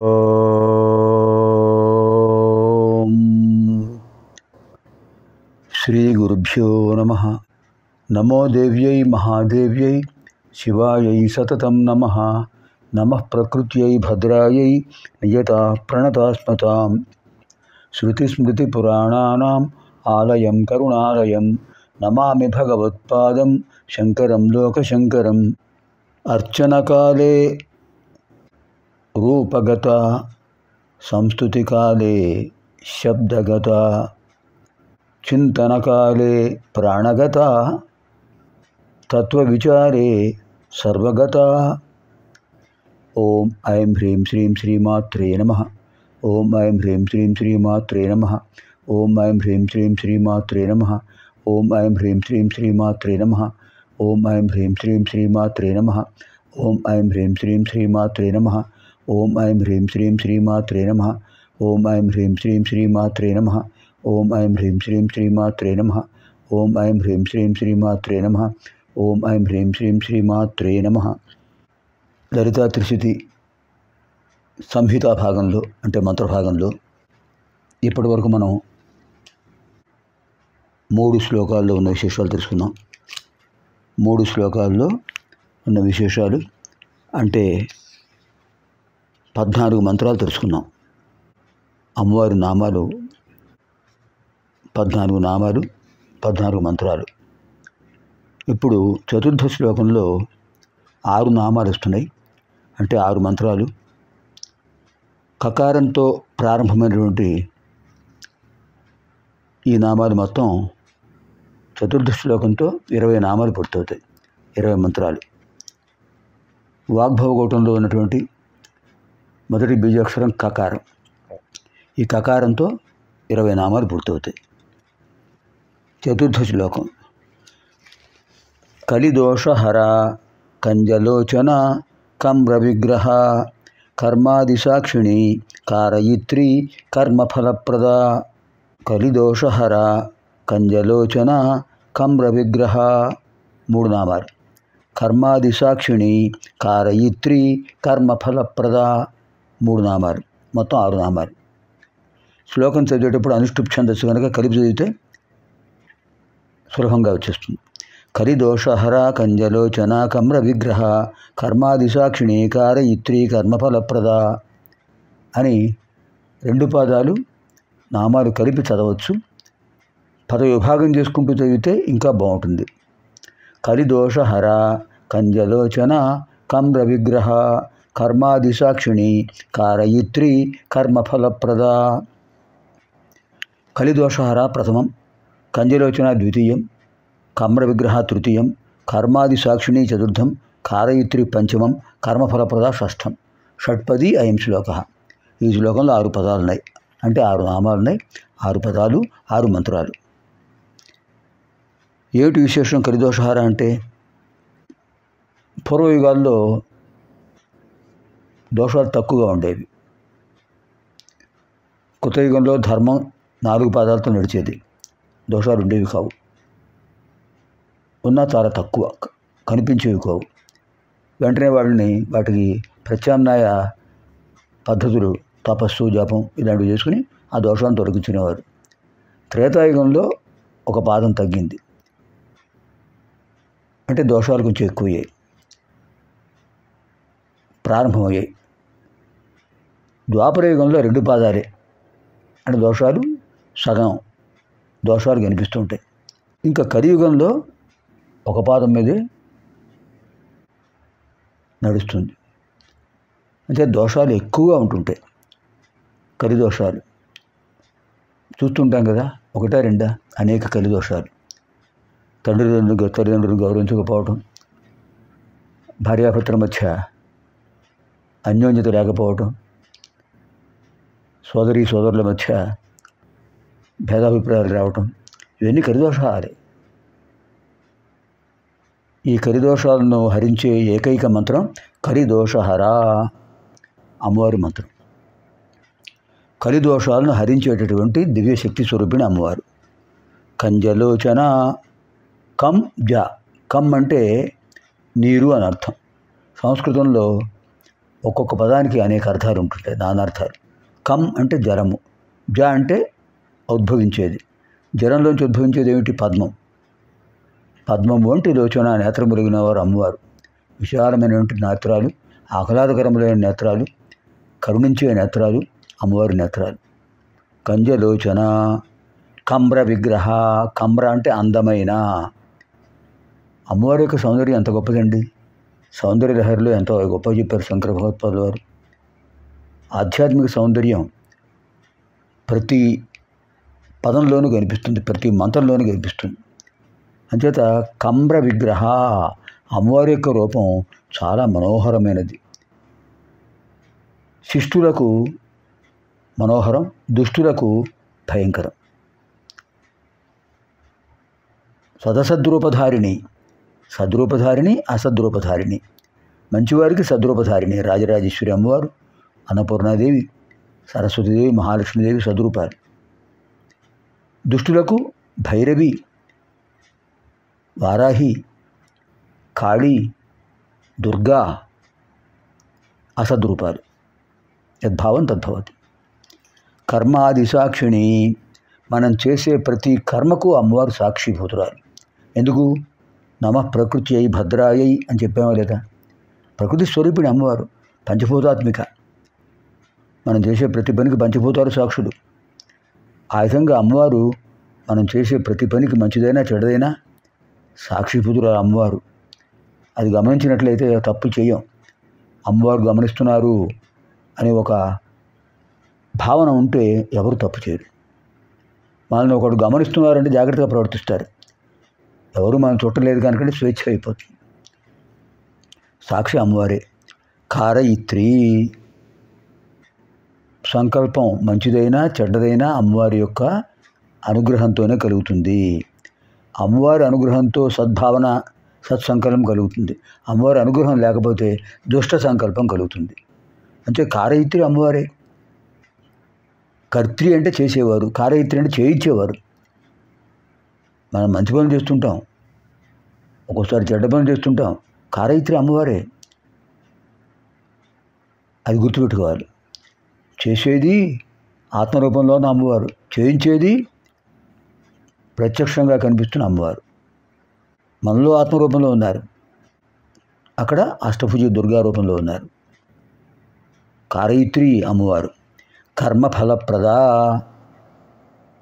ఓం శ్రీ గురుభ్యో నమః. నమో దేవ్యై మహాదేవ్యై శివాయై సతతం నమః. నమః ప్రకృత్యై భద్రాయై నియతా ప్రణతాస్మతాం. శృతిస్మృతిపురాణానాం ఆలయం కరుణాలయం నమామి భగవత్పాదం శంకరం లోకశంకరం. అర్చనకాలే రూపగత సంస్తుతికాలే శబ్దగత చింతనకాలే ప్రాణగత తత్వవిచారే సర్వగత. ఓం ఐం హ్రీం శ్రీం శ్రీమాత్రే నమః. ఓం ఐం హ్రీం శ్రీం శ్రీమాత్రే నమః. ఓం ఐం హ్రీం శ్రీం శ్రీమాత్రే నమః. ఓం ఐం హ్రీం శ్రీం శ్రీమాత్రే నమః. ఓం ఐం హ్రీం శ్రీం శ్రీమాత్రే నమః. ఓం ఐం హ్రీం శ్రీం శ్రీమాత్రే నమః. ఓం ఐం హ్రీం శ్రీం శ్రీమాత్రే నమః. ఓం ఐం హ్రీం శ్రీం శ్రీమాత్రే నమః. ఓం ఐం హ్రీం శ్రీం శ్రీమాత్రే నమః. ఓం ఐం హ్రీం శ్రీం శ్రీమాత్రే నమః. ఓం ఐం హ్రీం శ్రీం శ్రీమాత్రే నమః. లలితా త్రిశతి సంహితా భాగంలో అంటే మంత్రభాగంలో ఇప్పటి వరకు మనం 3 శ్లోకాల్లో ఉన్న విశేషాలు తెలుసుకుందాం. 3 శ్లోకాల్లో ఉన్న విశేషాలు అంటే 14 మంత్రాలు తెలుసుకున్నాం. అమ్మవారి నామాలు 14 నామాలు, 14 మంత్రాలు. ఇప్పుడు చతుర్థ శ్లోకంలో 6 నామాలు వస్తున్నాయి, అంటే 6 మంత్రాలు. కకారంతో ప్రారంభమైనటువంటి ఈ నామాలు మొత్తం చతుర్థ శ్లోకంతో 20 నామాలు పూర్తవుతాయి, 20 మంత్రాలు. వాగ్భవగౌటంలో ఉన్నటువంటి మొదటి బీజాక్షరం కకారం. ఈ కకారంతో 20 నామాలు పూర్తవుతాయి. చతుర్థ శ్లోకం కలిదోషహర కంజలోచన కమ్ర విగ్రహ కర్మాదిసాక్షిణి కారయిత్రి కర్మఫలప్రద. కలిదోషహర కంజలోచన కమ్ర విగ్రహ 3 నామాలు. కర్మాదిసాక్షిణి కారయిత్రి కర్మఫలప్రద 3 నామాలు. మొత్తం 6 నామాలు. శ్లోకం చదివేటప్పుడు అనుష్ఠుప్ ఛందస్సు కనుక కలిపి చదివితే సులభంగా వచ్చేస్తుంది. కలిదోషహర కంజలోచన కమ్ర విగ్రహ కర్మాదిసాక్షిణి కారయిత్రి కర్మఫలప్రద అని 2 పాదాలు నామాలు కలిపి చదవచ్చు. పద విభాగం చేసుకుంటూ చదివితే ఇంకా బాగుంటుంది. కలిదోషహర కంజలోచన కమ్ర విగ్రహ కర్మాదిసాక్షిణి కారయిత్రి కర్మఫలప్రద. కలిదోషహర ప్రథమం, కంజలోచన ద్వితీయం, కమ్ర విగ్రహ తృతీయం, కర్మాదిసాక్షిణి చతుర్థం, కారయిత్రి పంచమం, కర్మఫలప్రద షష్ఠం. షట్పది అయం శ్లోక. ఈ శ్లోకంలో 6 పదాలు ఉన్నాయి, అంటే 6 నామాలు ఉన్నాయి, 6 పదాలు, 6 మంత్రాలు. ఏమిటి విశేషం కలిదోషహర అంటే? పూర్వయుగాల్లో దోషాలు తక్కువగా ఉండేవి. కృతయుగంలో ధర్మం 4 పాదాలతో నడిచేది, దోషాలు ఉండేవి కావు. ఉన్నా చాలా తక్కువ, కనిపించేవి కావు. వెంటనే వాటికి ప్రత్యామ్నాయ పద్ధతులు, తపస్సు, జపం ఇలాంటివి చేసుకుని ఆ దోషాలను తొలగించుకునేవారు. త్రేతాయుగంలో 1 పాదం తగ్గింది, అంటే దోషాలు కొంచెం ఎక్కువయ్యాయి, ప్రారంభమయ్యాయి. ద్వాపరయుగంలో 2 పాదాలే, అంటే దోషాలు సగం దోషాలు కనిపిస్తుంటాయి. ఇంకా కలియుగంలో 1 పాదం మీదే నడుస్తుంది, అంటే దోషాలు ఎక్కువగా ఉంటుంటాయి. కలిదోషాలు చూస్తుంటాం కదా, 1 2 అనేక కలిదోషాలు. తల్లిదండ్రులు గౌరవించకపోవటం, భార్యాభర్తల మధ్య అన్యోన్యత లేకపోవటం, సోదరుల మధ్య భేదాభిప్రాయాలు రావటం, ఇవన్నీ కలిదోషాలే. ఈ కలిదోషాలను హరించే ఏకైక మంత్రం కలిదోషహర, అమ్మవారి మంత్రం. కలిదోషాలను హరించేటటువంటి దివ్యశక్తి స్వరూపిణి అమ్మవారు. కంజలోచన, కం జ. కం అంటే నీరు అని అర్థం. సంస్కృతంలో ఒక్కొక్క పదానికి అనేక అర్థాలు ఉంటుంటాయి, నానార్థాలు. కం అంటే జలము, జ అంటే ఉద్భవించేది, జలంలోంచి ఉద్భవించేది ఏమిటి? పద్మం. పద్మం వంటి లోచన నేత్రములిగిన వారు అమ్మవారు. విశాలమైనటువంటి నేత్రాలు, ఆహ్లాదకరములైన నేత్రాలు, కరుణించే నేత్రాలు అమ్మవారి నేత్రాలు. కంజలోచన. కమ్ర విగ్రహ. కమ్ర అంటే అందమైన. అమ్మవారి యొక్క సౌందర్యం ఎంత గొప్పదండి. సౌందర్య లహరిలో ఎంతో గొప్ప చెప్పారు శంకర భగవత్పాదుల వారు. ఆధ్యాత్మిక సౌందర్యం ప్రతి పదంలోనూ కనిపిస్తుంది, ప్రతి మంత్రంలోనూ కనిపిస్తుంది. అంచేత కమ్ర విగ్రహ, అమ్మవారి యొక్క రూపం చాలా మనోహరమైనది. శిష్టులకు మనోహరం, దుష్టులకు భయంకరం. సదసద్రూపధారిణి. సద్రూపధారిణి, అసద్రూపధారిణి. మంచివారికి సద్రూపధారిణి రాజరాజేశ్వరి అమ్మవారు, అన్నపూర్ణాదేవి, సరస్వతీదేవి, మహాలక్ష్మీదేవి సద్రూపాలు. దుష్టులకు భైరవి, వారాహి, కాళీ, దుర్గా అసద్రూపాలు. యద్భావం తద్భవతి. కర్మాది సాక్షిణి. మనం చేసే ప్రతి కర్మకు అమ్మవారు సాక్షిభూతురాలు. ఎందుకు? నమః ప్రకృతి అయి భద్రాయై అని చెప్పామో లేదా? ప్రకృతి స్వరూపిణి అమ్మవారు, పంచభూతాత్మిక. మనం చేసే ప్రతి పనికి పంచభూతాలు సాక్షులు. ఆ విధంగా అమ్మవారు మనం చేసే ప్రతి పనికి మంచిదైనా చెడ్డదైనా సాక్షిభూతురాలు అమ్మవారు. అది గమనించినట్లయితే తప్పు చేయం. అమ్మవారు గమనిస్తున్నారు అనే ఒక భావన ఉంటే ఎవరు తప్పు చేయరు. మనల్ని ఒకడు గమనిస్తున్నారంటే జాగ్రత్తగా ప్రవర్తిస్తారు. ఎవరు మనం చుట్టలేదు కనుక స్వేచ్ఛ అయిపోతుంది. సాక్షి అమ్మవారే. కారయిత్రి. సంకల్పం మంచిదైనా చెడ్డదైనా అమ్మవారి యొక్క అనుగ్రహంతోనే కలుగుతుంది. అమ్మవారి అనుగ్రహంతో సద్భావన, సత్సంకల్పం కలుగుతుంది. అమ్మవారి అనుగ్రహం లేకపోతే దుష్ట సంకల్పం కలుగుతుంది. అంటే కారయిత్రి అమ్మవారే. కర్త్రి అంటే చేసేవారు, కారయిత్రి అంటే చేయించేవారు. మనం మంచి పనులు చేస్తుంటాం, ఒక్కోసారి చెడ్డ పనులు చేస్తుంటాం. కారయిత్రి అమ్మవారే. అది గుర్తుపెట్టుకోవాలి. చేసేది ఆత్మరూపంలో ఉన్న అమ్మవారు, చేయించేది ప్రత్యక్షంగా కనిపిస్తున్న అమ్మవారు. మనలో ఆత్మరూపంలో ఉన్నారు, అక్కడ అష్టభుజి దుర్గా రూపంలో ఉన్నారు. కారయిత్రి అమ్మవారు. కర్మఫలప్రద.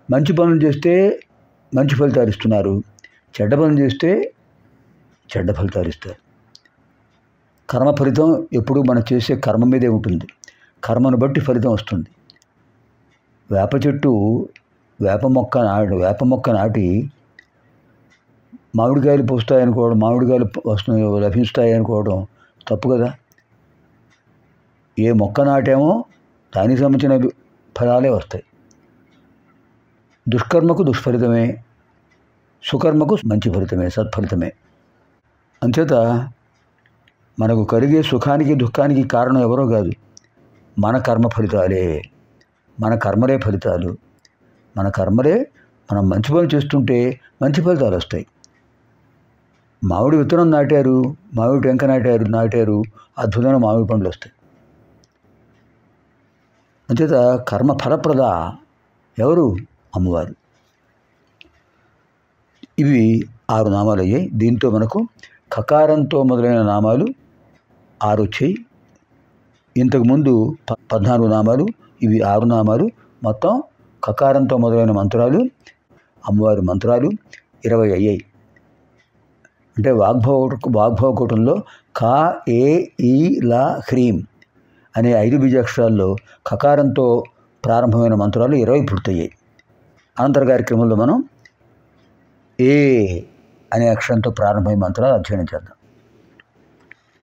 మంచి పనులు చేస్తే మంచి ఫలితాలు ఇస్తున్నారు, చెడ్డ పనులు చేస్తే చెడ్డ ఫలితాలు ఇస్తారు. కర్మ ఫలితం ఎప్పుడు మనం చేసే కర్మ మీదే ఉంటుంది. కర్మను బట్టి ఫలితం వస్తుంది. వేప చెట్టు వేప మొక్క నాటి మామిడికాయలు పూస్తాయనుకోవడం, మామిడికాయలు లభిస్తాయి అనుకోవడం తప్పు కదా. ఏ మొక్క నాటేమో దానికి సంబంధించిన ఫలాలే వస్తాయి. దుష్కర్మకు దుష్ఫలితమే, సుకర్మకు మంచి ఫలితమే, సత్ఫలితమే. అంచేత మనకు కలిగే సుఖానికి దుఃఖానికి కారణం ఎవరో కాదు, మన కర్మ ఫలితాలే. మన కర్మలే ఫలితాలు. మన కర్మలే. మనం మంచి పనులు చేస్తుంటే మంచి ఫలితాలు వస్తాయి. మామిడి విత్తనం నాటారు, మామిడి టెంక నాటారు, అద్భుతమైన మామిడి పండ్లు వస్తాయి. అంచేత కర్మ ఫలప్రద ఎవరు? అమ్మవారు. ఇవి 6 నామాలు అయ్యాయి. దీంతో మనకు కకారంతో మొదలైన నామాలు 6 వచ్చాయి. ఇంతకుముందు 14 నామాలు, ఇవి 6 నామాలు. మొత్తం కకారంతో మొదలైన మంత్రాలు, అమ్మవారి మంత్రాలు 20 అయ్యాయి. అంటే వాగ్భవకూటంలో కా, ఏ, ఈ, లా, హ్రీం అనే 5 బీజాక్షరాల్లో కకారంతో ప్రారంభమైన మంత్రాలు 20 పూర్తయ్యాయి. అనంతర కార్యక్రమంలో మనం ఏ అనే అక్షరంతో ప్రారంభమైన మంత్రాలు అధ్యయనం చేద్దాం.